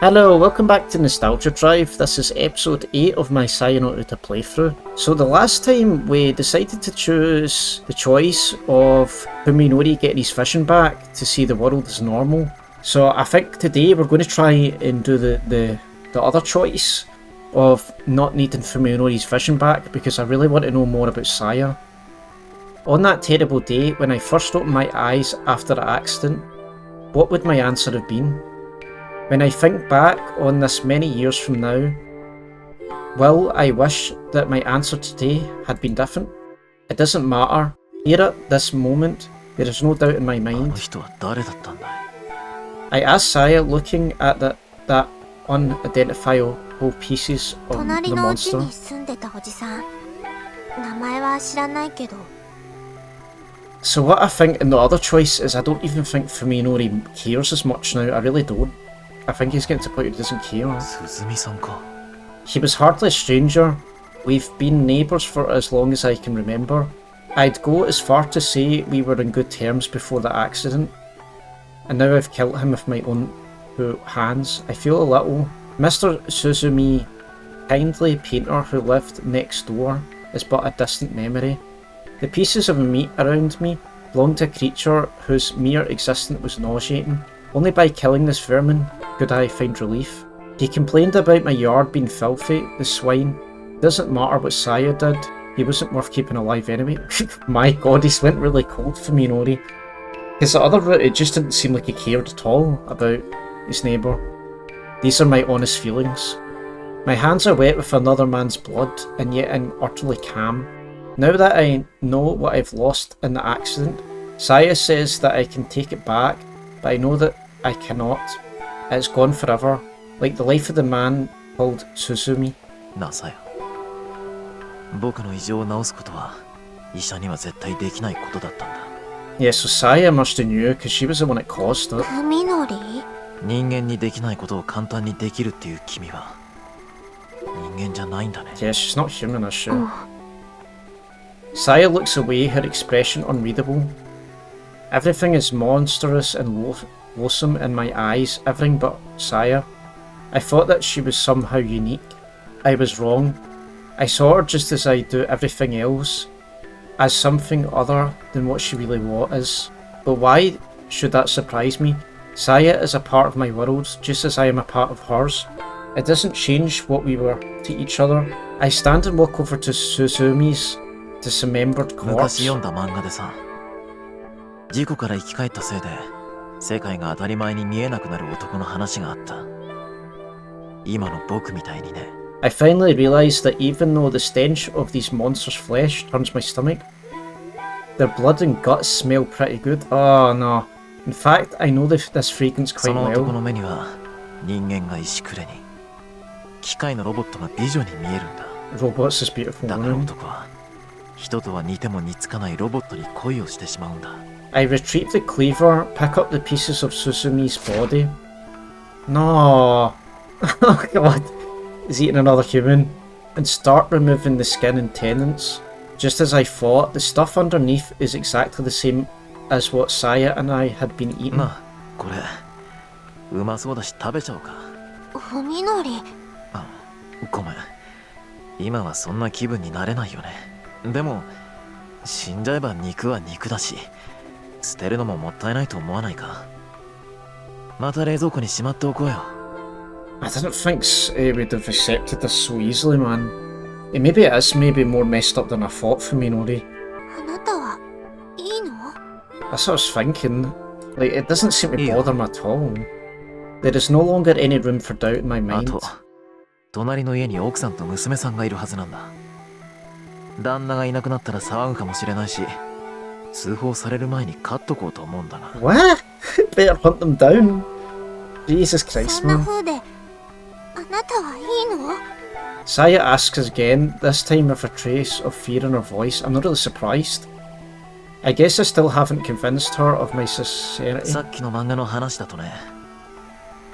Hello, welcome back to Nostalgia Drive. This is episode 8 of my Sayonara playthrough. So the last time we decided to choose the choice of Fuminori getting his vision back to see the world as normal. So I think today we're going to try and do the other choice of not needing Fuminori's vision back because I really want to know more about Saya. On that terrible day when I first opened my eyes after the accident, what would my answer have been? When I think back on this many years from now, will I wish that my answer today had been different? It doesn't matter. Here at this moment, there is no doubt in my mind. I asked Saya, looking at that unidentifiable pieces of the monster. So what I think in the other choice is I don't even think Fuminori cares as much now. I really don't. I think he's getting to the point where he doesn't care. He was hardly a stranger. We've been neighbours for as long as I can remember. I'd go as far to say we were on good terms before the accident. And now I've killed him with my own hands. I feel a little. Mr. Suzumi, kindly painter who lived next door, is but a distant memory. The pieces of meat around me belonged to a creature whose mere existence was nauseating. Only by killing this vermin could I find relief. He complained about my yard being filthy, the swine. It doesn't matter what Saya did, he wasn't worth keeping alive anyway. My god, he went really cold for Minori. Because the other route, it just didn't seem like he cared at all about his neighbour. These are my honest feelings. My hands are wet with another man's blood, and yet I'm utterly calm. Now that I know what I've lost in the accident, Saya says that I can take it back, but I know that I cannot. It's gone forever, like the life of the man called Suzumi. Yeah, so Saya must have knew, because she was the one that caused it. Yeah, she's not human, is she? Saya looks away, her expression unreadable. Everything is monstrous and loathsome in my eyes, everything but Saya. I thought that she was somehow unique. I was wrong. I saw her just as I do everything else, as something other than what she really was. But why should that surprise me? Saya is a part of my world, just as I am a part of hers. It doesn't change what we were to each other. I stand and walk over to Suzumi's dismembered corpse. 事故から生き返ったせいで世界が当たり前に見えなくなる男の話があった。今の僕みたいにね。I finally realized that even though the stench of these monsters' flesh turns my stomach, their blood and guts smell pretty good. Oh no. In fact, I know this fragrance quite その男 well. の目には人間が石くれに、機械のロボットが美女に見えるんだ。Robots is beautiful だから woman. 男は人とは似ても似つかないロボットに恋をしてしまうんだ。I retrieve the cleaver, pick up the pieces of Suzumi's body. No. Oh god. He's eating another human. And start removing the skin and tendons. Just as I thought, the stuff underneath is exactly the same as what Saya and I had been eating. まあ、これうまそうだし食べちゃおうか。ふみのり。あ、ごめん。今はそんな気分になれないよね。でも死んじゃえば肉は肉だし。捨てるのももったいないと思わないか。また冷蔵庫にしまっておこうよ。I didn't think we'd have accepted this so easily, man. Maybe it is maybe more messed up than I thought for Minori. あなたはいいの？ That's what I was thinking. Like, it doesn't seem to bother me at all. There is no longer any room for doubt in my あ mind. と、隣の家に奥さんと娘さんがいるはずなんだ。旦那がいなくなったら騒ぐかもしれないし、通報される前に飼っとこうと思うんだが。What? Better hunt them down. Jesus Christ, そんな man. 風であなたはいいの？ Saya asks us again, this time with a trace of fear in her voice. I'm not really surprised. I guess I still haven't convinced her of my sincerity. さっきの漫画の話だとね、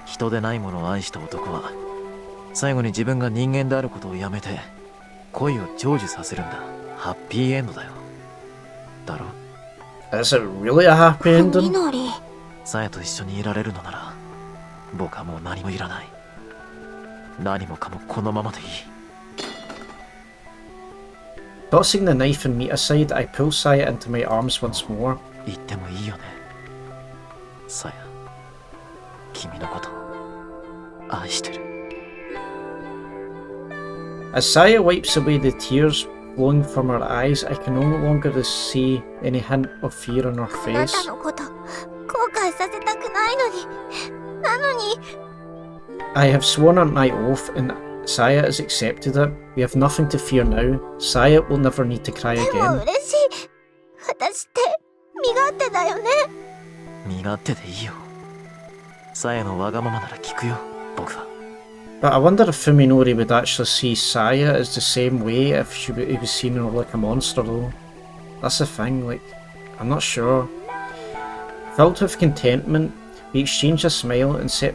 人でないものを愛した男は最後に自分が人間であることをやめて恋を成就させるんだ。ハッピーエンドだよ。だろ？ Is it really a happy ふみ ending? のり。さやと一緒にいられるのなら僕はもう何もいらない。何もかもこのままでいい。 Tossing the knife and meat aside, I pull Saya into my arms once more. 言ってもいいよね、さや。君のこと愛してる。 As Saya wipes away the tears flowing from her eyes, I can no longer see any hint of fear on her あな face. たのこと後悔させたくないのに。なのに I have sworn on my oath and Saya has accepted it. We have nothing to fear now. Saya will never need to cry でも again. 嬉しい。私って身勝手だよね。身勝手でいいよ。さやのわがままなら聞くよ、僕は。 But I wonder if Fuminori would actually see Saya as the same way if he was seeing her like a monster though. That's the thing, like, I'm not sure. Filled with contentment, we exchange a smile and set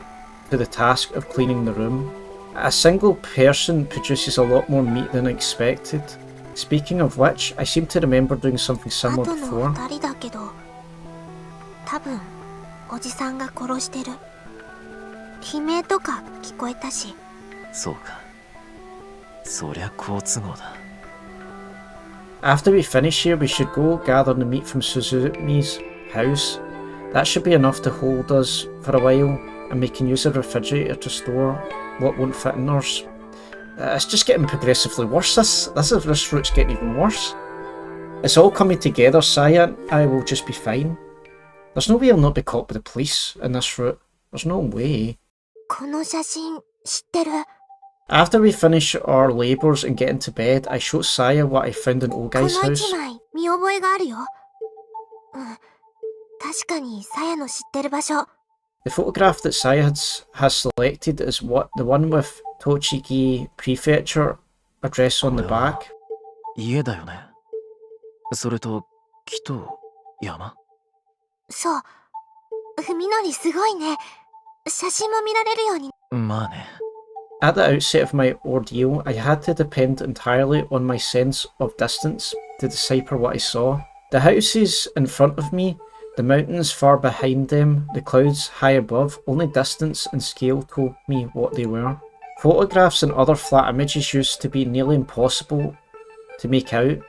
to the task of cleaning the room. A single person produces a lot more meat than expected. Speaking of which, I seem to remember doing something あ similar との before. 2人だけど、多分おじさんが殺してる。悲鳴とか聞こえたし。そうか。そりゃ好都合だ。 After we finish here, we should go gather the meat from Suzumi's house. That should be enough to hold us for a while, and we can use the refrigerator to store what won't fit in ours. It's just getting progressively worse. This route's getting even worse. It's all coming together. Saya and I will just be fine. There's no way I'll not be caught by the police in this route. There's no way. この写真知ってる？ After we finish our labours and get into bed, I show Saya what I found in この Ogai's 1 house. 枚見覚えがあるよ。確かにさやの知ってる場所。 The photograph that Saya has selected is the one with Tochigi Prefecture address on the back. 家だよね。それと木と山。そう。文則すごいね。写真も見られるように。まあね。 At the outset of my ordeal, I had to depend entirely on my sense of distance to decipher what I saw. The houses in front of me, the mountains far behind them, the clouds high above, only distance and scale told me what they were. Photographs and other flat images used to be nearly impossible to make out.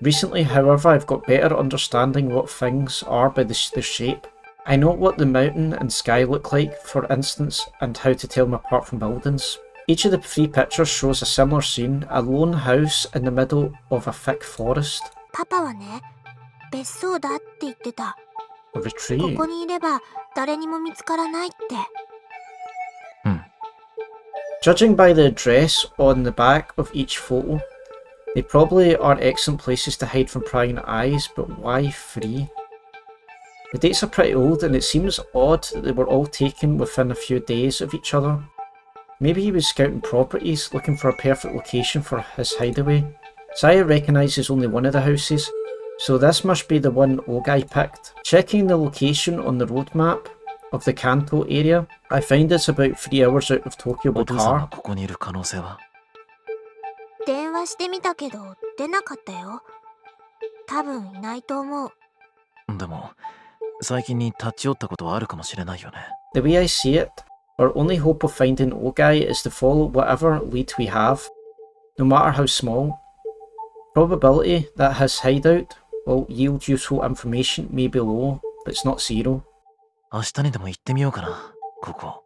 Recently, however, I've got better understanding what things are by their shape. I know what the mountain and sky look like, for instance, and how to tell them apart from buildings. Each of the 3 pictures shows a similar scene, a lone house in the middle of a thick forest. パパはね、別荘だって言ってた。 A こ retreat. こにいれば誰にも見つからないって。Judging by the address on the back of each photo, they probably are excellent places to hide from prying eyes, but why 3? The dates are pretty old and it seems odd that they were all taken within a few days of each other. Maybe he was scouting properties, looking for a perfect location for his hideaway. Saya recognises only one of the houses, so this must be the one Ogai picked. Checking the location on the road map of the Kanto area, I find it's about 3 hours out of Tokyo お by 父さんが car. ここにいる可能性は。電話してみたけど出なかったよ。多分いないと思う。でも最近に立ち寄ったことはあるかもしれないよね。 The way I see it, our only hope of finding Ogai is to follow whatever lead we have, no matter how small. Probability that his hideout will yield useful information may be low, but it's not zero. 明日にでも行ってみようかな、ここ。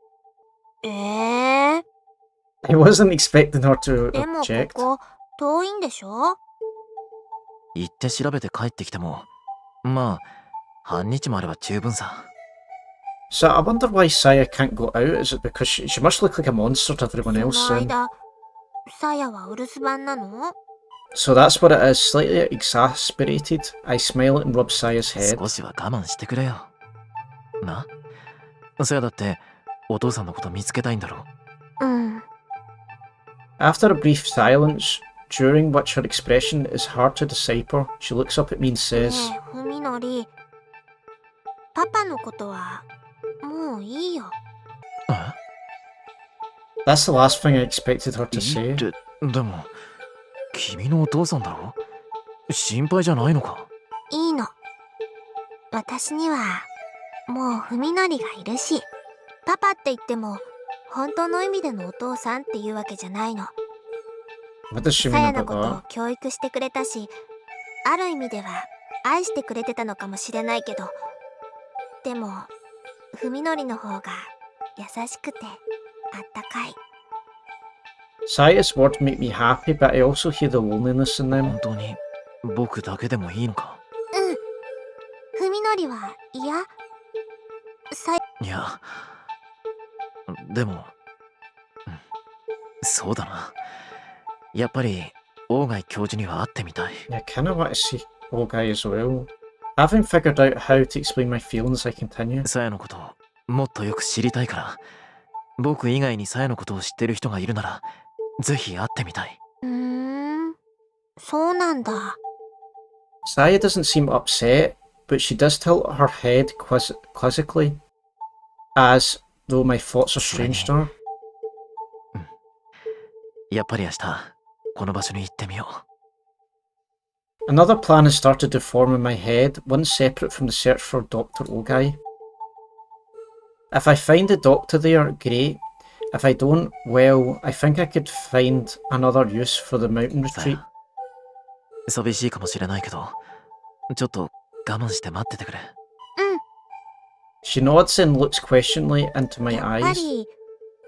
I wasn't expecting her to でも object. ここ遠いんでしょ？行って調べて帰ってきても、まあ半日もあれば十分さ。 So I wonder why Saya can't go out. Is it because she must look like a monster to everyone そ else? の間、さやはお留守番なの？ So that's what it is. Slightly exasperated, I smile and rub Saya's head. 少しは我慢してくれよ。な？そやだってお父さんのこと見つけたいんだろう。うん。After a brief silence, during which her expression is hard to decipher, she looks up at me and ね says, え、文則。パパのことはもういいよ。え？ That's the last thing I expected her to いい say. って、でも君のお父さんだろ？心配じゃないのか？いいの。私にはもう文則がいるし、パパって言っても本当の意味でのお父さんっていうわけじゃないの。 What does she さ mean やの about ことを that? 教育してくれたし、ある意味では愛してくれてたのかもしれないけど、でも文則の方が優しくてあったかい。 Saya's words make me happy, but I also hear the loneliness in them. 本当に僕だけでもいいのか？文則は嫌？いや、でも、そうだな。やっぱり、大貝教授には会ってみたい。Yeah, I kinda want to see Ogai as well. I haven't figured out how to explain my feelings as I continue. さやのことをもっとよく知りたいから、僕以外にさやのことを知ってる人がいるなら、ぜひ会ってみたい。そうなんだ。 Saya doesn't seem upset, but she does tilt her head quizzically, as though my thoughts are strange to her. やっぱり明日、この場所に行ってみよう。 Another plan has started to form in my head, one separate from the search for Dr. Ogai. If I find the doctor there, great. If I don't, well, I think I could find another use for the mountain さ retreat. や、寂しいかもしれないけど、ちょっと我慢して待っててくれ。She nods and looks questioningly into my やっぱ eyes. り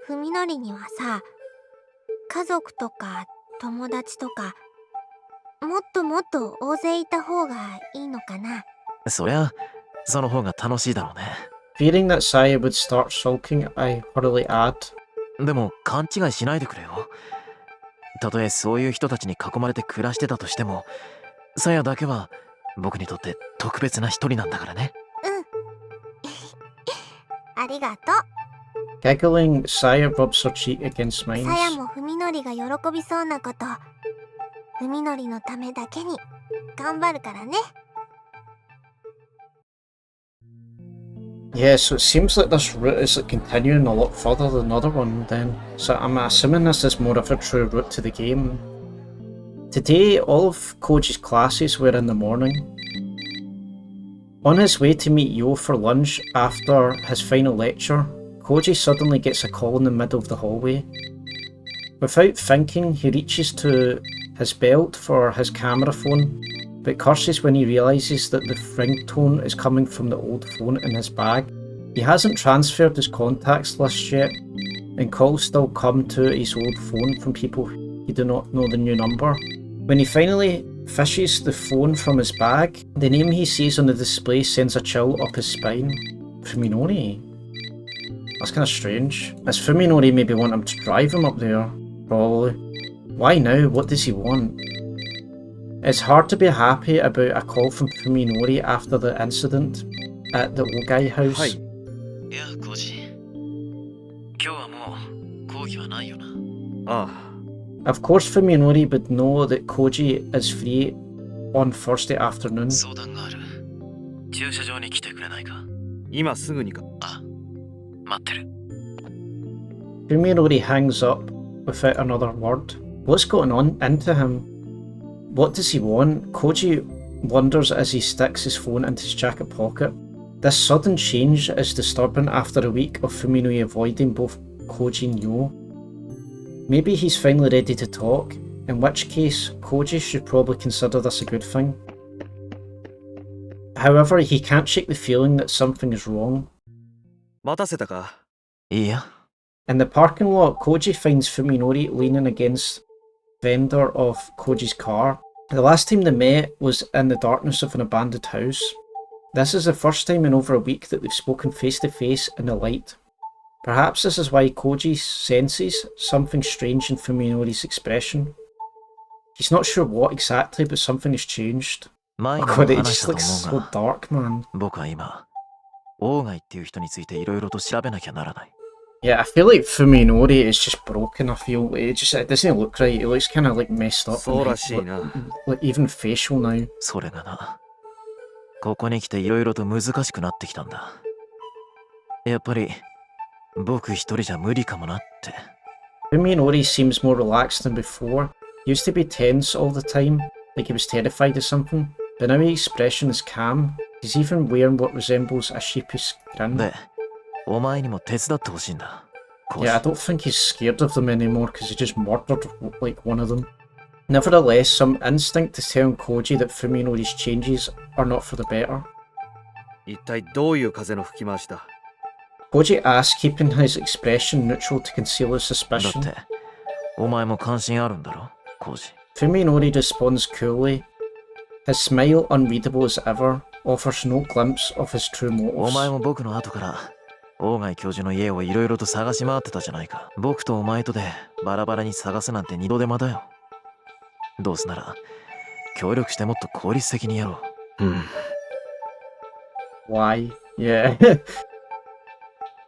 文則にはさ、家族とか友達とかもっともっと大勢いた方がいいのかな。そりゃ、その方が楽しいだろうね。Fearing that Saya would start sulking, I hurriedly add, でも勘違いしないでくれよ。たとえそういう人たちに囲まれて暮らしてたとしても、さやだけは僕にとって特別な一人なんだからね。ありがと Giggling, Saya rubs her cheek against う。 mine. さやも文則が喜びそうなこと、文則のためだけに頑張るからね。 Yeah, so it seems like this route is like continuing a lot further than the other one then. So I'm assuming this is more of a true route to the game. Today, all of Koji's classes were in the morning. On his way to meet Yo for lunch after his final lecture, Koji suddenly gets a call in the middle of the hallway. Without thinking, he reaches to his belt for his camera phone, but curses when he realises that the ringtone is coming from the old phone in his bag. He hasn't transferred his contacts list yet, and calls still come to his old phone from people he do not know the new number. When he finally fishes the phone from his bag, the name he sees on the display sends a chill up his spine. Fuminori? That's kind of strange. Does Fuminori maybe want him to drive him up there? Probably. Why now? What does he want? It's hard to be happy about a call from Fuminori after the incident at the Ogai house. はい。いや、コージ。今日はもう講義はないよな。ああ。Of course Fuminori would know that Koji is free on Thursday afternoon. 相談がある。駐車場に来てくれないか？今すぐにか。あ、待ってる。Fuminori hangs up without another word. What's going on into him? What does he want? Koji wonders as he sticks his phone into his jacket pocket. This sudden change is disturbing after a week of Fuminori avoiding both Koji and Yo. Maybe he's finally ready to talk, in which case Koji should probably consider this a good thing. However, he can't shake the feeling that something is wrong. 待たせたか？いいや。In the parking lot, Koji finds Fuminori leaning against the fender of Koji's car. The last time they met was in the darkness of an abandoned house. This is the first time in over a week that they've spoken face to face in the light. Perhaps this is why Koji senses something strange in Fuminori's expression. He's not sure what exactly, but something has changed. 前 Oh にも god, it 話し just たと looks 思う so が、 dark, man. 僕は今、大貝っていう人についていろいろと調べなきゃならない。Yeah, I feel like Fuminori is just broken. I feel it doesn't look right. It looks kind of like messed up. そうらしいな。 Like even facial now. それがな、ここに来ていろいろと難しくなってきたんだ。やっぱり、僕一人じゃ無理かもなって。Fuminori seems more relaxed than before. He used to be tense all the time, like he was terrified of something. But now his expression is calm. He's even wearing what resembles a sheepish grin. で、お前にも手伝ってほしいんだ。Yeah, I don't think he's scared of them anymore because he just murdered like one of them. Nevertheless, some instinct is telling Koji that Fuminori's changes are not for the better. 一体どういう風の吹き回しだ Koji asks, keeping his expression neutral to conceal his だっ suspicion. てお前も関心あるんだろコウジ Fuminori responds coolly. His smile, unreadable as ever, offers no glimpse of his true お前 motives. も僕の後から大貝教授の家をいろいろと探し回ってたじゃないか僕とお前とでバラバラに探すなんて二度手間だよどうせなら協力してもっと効率的にやろう Why? Yeah.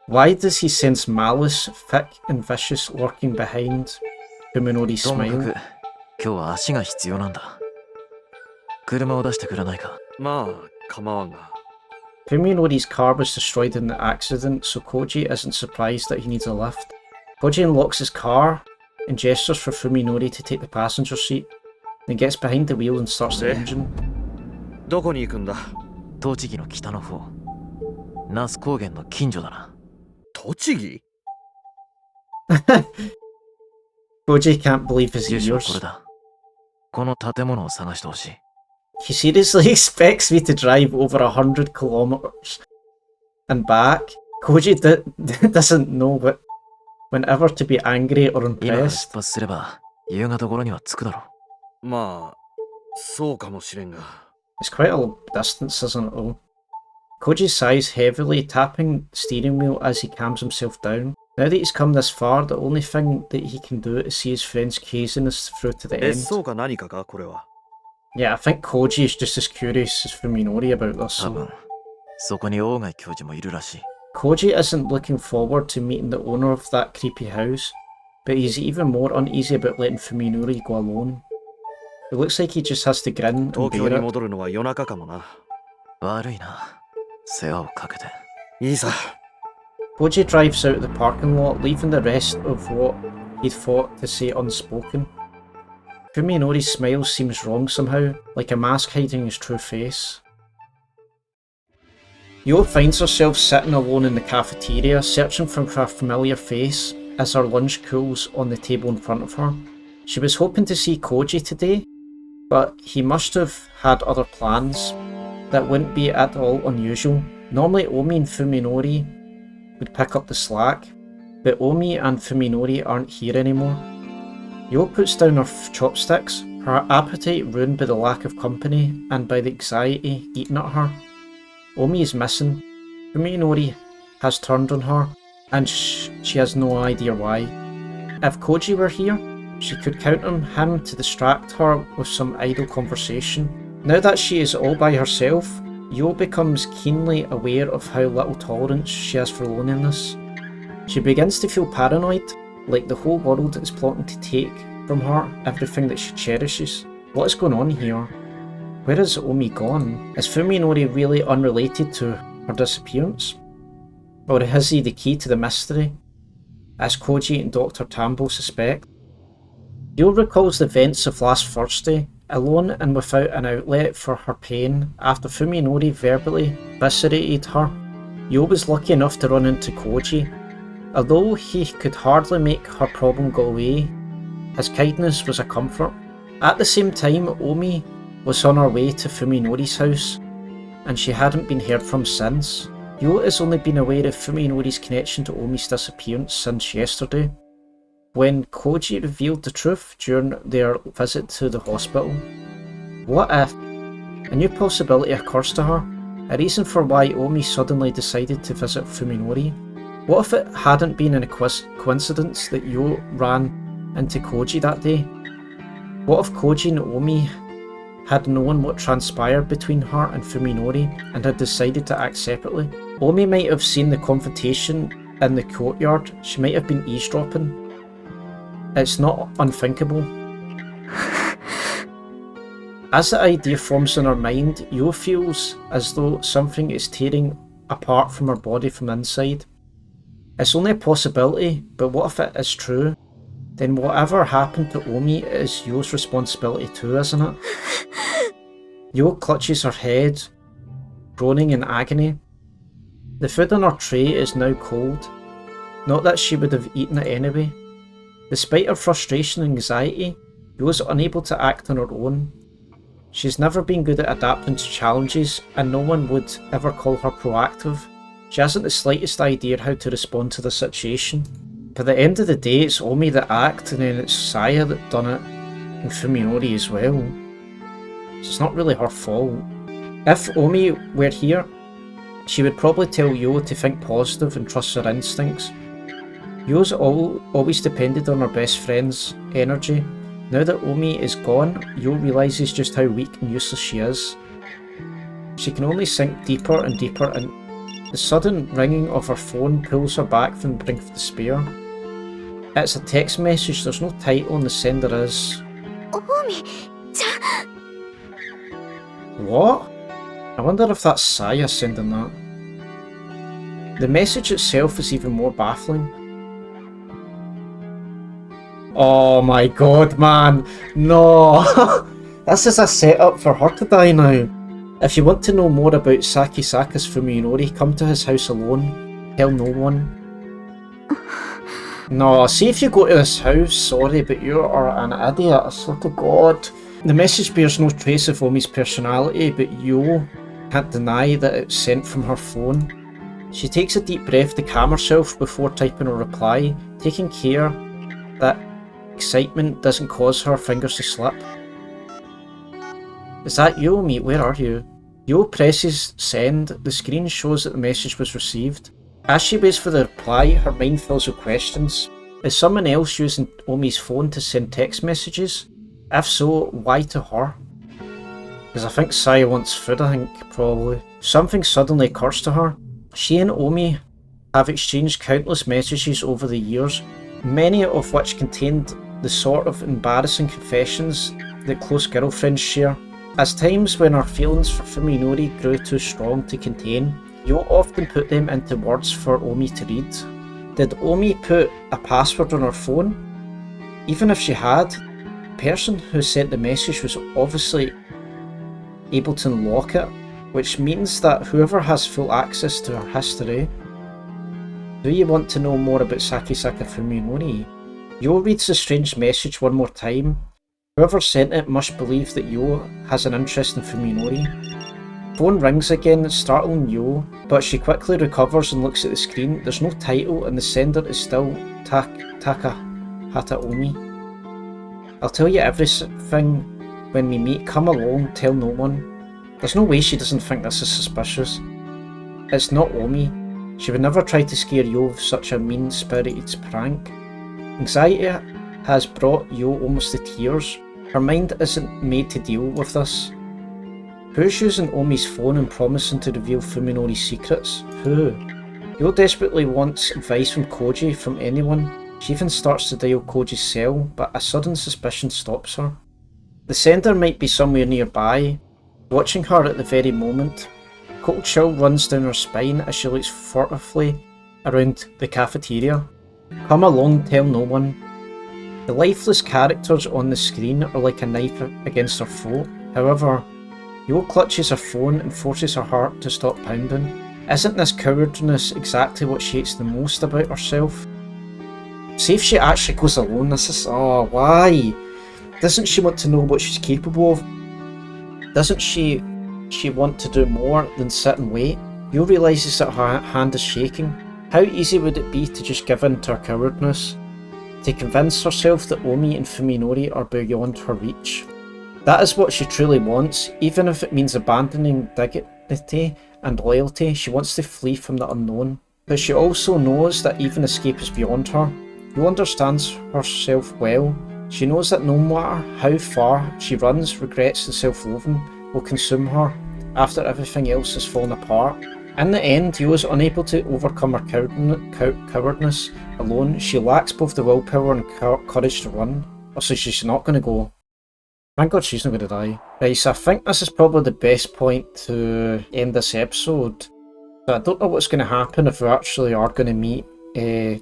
Why does he sense malice, thick and vicious, lurking behind Fuminori's ともか smile? く今日は足が必要なんだ車を出してくれないかまあ構わんが Fuminori's car was destroyed in the accident, so Koji isn't surprised that he needs a lift. Koji unlocks his car and gestures for Fuminori to take the passenger seat, then gets behind the wheel and starts the engine. どこに行くんだ栃木の北の方那須高原の近所だな栃木 Koji can't believe his 住所はこ ears. れだこの建物を探してほしい He seriously expects me to drive over 100 kilometers and back. Koji doesn't know whenever to be angry or 今から出 impressed. 発すれば夕方頃には着くだろまあそうかもしれんが It's quite a distance, isn't it, though? Koji sighs heavily, tapping the steering wheel as he calms himself down. Now that he's come this far, the only thing that he can do is see his friend's craziness through to the 別 end. 荘か何かかこれは Yeah, I think Koji is just as curious as Fuminori about this. 多分そこに大貝教授もいるらしい Koji isn't looking forward to meeting the owner of that creepy house, but he's even more uneasy about letting Fuminori go alone. It looks like he just has to grin and 東京 bear に it. 戻るのは夜中かもな悪いな世話をかけていいさ Koji drives out of the parking lot, leaving the rest of what he'd thought to say unspoken. Fuminori's smile seems wrong somehow, like a mask hiding his true face. Yo finds herself sitting alone in the cafeteria, searching for a familiar face as her lunch cools on the table in front of her. She was hoping to see Koji today, but he must have had other plans that wouldn't be at all unusual. Normally Omi and Fuminori would pick up the slack, but Omi and Fuminori aren't here anymore. Yo puts down her chopsticks, her appetite ruined by the lack of company and by the anxiety eating at her. Omi is missing. Fuminori has turned on her, and she has no idea why. If Koji were here, she could count on him to distract her with some idle conversation. Now that she is all by herself, Yo becomes keenly aware of how little tolerance she has for loneliness. She begins to feel paranoid, like the whole world is plotting to take from her everything that she cherishes. What is going on here? Where is Omi gone? Is Fuminori really unrelated to her disappearance? Or is he the key to the mystery, as Koji and Dr. Tambo suspect? Yo recalls the events of last Thursday, alone and without an outlet for her pain after Fuminori verbally eviscerated her. Yo was lucky enough to run into Koji. Although he could hardly make her problem go away, his kindness was a comfort. At the same time, Omi was on her way to Fuminori's house, and she hadn't been heard from since. Yo has only been aware of Fuminori's connection to Omi's disappearance since yesterday, when Koji revealed the truth during their visit to the hospital. What if a new possibility occurs to her, a reason for why Omi suddenly decided to visit Fuminori? What if it hadn't been a coincidence that Yo ran into Koji that day? What if Koji and Omi had known what transpired between her and Fuminori and had decided to act separately? Omi might have seen the confrontation in the courtyard. She might have been eavesdropping. It's not unthinkable. As the idea forms in her mind, Yo feels as though something is tearing apart from her body from inside. It's only a possibility, but what if it is true? Then whatever happened to Omi is Yo's responsibility too, isn't it? Yo clutches her head, groaning in agony. The food on her tray is now cold. Not that she would have eaten it anyway. Despite her frustration and anxiety, Yo's unable to act on her own. She's never been good at adapting to challenges, and no one would ever call her proactive. She hasn't the slightest idea how to respond to the situation. But at the end of the day, it's Omi that act, and then it's Saya that done it, and Fuminori as well. So it's not really her fault. If Omi were here, she would probably tell Yo to think positive and trust her instincts. Yo's always depended on her best friend's energy. Now that Omi is gone, Yo realises just how weak and useless she is. She can only sink deeper and deeper, and the sudden ringing of her phone pulls her back from the brink of despair. It's a text message, there's no title, and the sender is... What? I wonder if that's Saya sending that. The message itself is even more baffling. Oh my god, man! No! This is a setup for her to die now. If you want to know more about Sakisaka's Fuminori, come to his house alone. Tell no one. No, see if you go to this house, sorry, but you are an idiot, I swear to god. The message bears no trace of Omi's personality, but Yo can't deny that it's sent from her phone. She takes a deep breath to calm herself before typing her reply, taking care that excitement doesn't cause her fingers to slip. Is that you, Omi? Where are you? Yo presses send. The screen shows that the message was received. As she waits for the reply, her mind fills with questions. Is someone else using Omi's phone to send text messages? If so, why to her? Because I think Saya wants food, I think, probably. Something suddenly occurs to her. She and Omi have exchanged countless messages over the years, many of which contained the sort of embarrassing confessions that close girlfriends share. As times when our feelings for Fuminori grew too strong to contain, Yo often put them into words for Omi to read. Did Omi put a password on her phone? Even if she had, the person who sent the message was obviously able to unlock it, which means that whoever has full access to her history. Do you want to know more about Sakisaka Fuminori? Yo reads the strange message one more time. Whoever sent it must believe that Yo has an interest in Fuminori. Phone rings again, startling Yo, but she quickly recovers and looks at the screen. There's no title and the sender is still Takahata Omi. I'll tell you everything when we meet. Come along, tell no one. There's no way she doesn't think this is suspicious. It's not Omi. She would never try to scare Yo with such a mean-spirited prank. Anxiety has brought Yo almost to tears. Her mind isn't made to deal with this. Who's using Omi's phone and promising to reveal Fuminori's secrets? Who? Yo desperately wants advice from Koji, from anyone. She even starts to dial Koji's cell, but a sudden suspicion stops her. The sender might be somewhere nearby, watching her at the very moment. Cold chill runs down her spine as she looks furtively around the cafeteria. Come along, tell no one. The lifeless characters on the screen are like a knife against her throat. However, Yo clutches her phone and forces her heart to stop pounding. Isn't this cowardness exactly what she hates the most about herself? See if she actually goes alone. This is... oh, why? Doesn't she want to know what she's capable of? Doesn't she want to do more than sit and wait? Yo realises that her hand is shaking. How easy would it be to just give in to her cowardness? To convince herself that Omi and Fuminori are beyond her reach? That is what she truly wants, even if it means abandoning dignity and loyalty. She wants to flee from the unknown. But she also knows that even escape is beyond her. Yo understands herself well. She knows that no matter how far she runs, regrets and self-loathing will consume her after everything else has fallen apart. In the end, Yo is unable to overcome her cowardness alone. She lacks both the willpower and courage to run. So she's not going to go. Thank God she's not going to die. Right, so I think this is probably the best point to end this episode. So I don't know what's going to happen if we actually are going to meet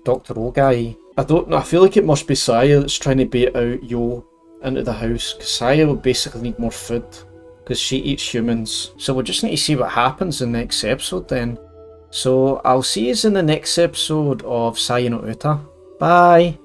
Dr. Ogai. I don't know, I feel like it must be Saya that's trying to bait out Yo into the house, because Saya will basically need more food, because she eats humans. So we'll just need to see what happens in the next episode then. So I'll see you in the next episode of Sai no Uta. Bye!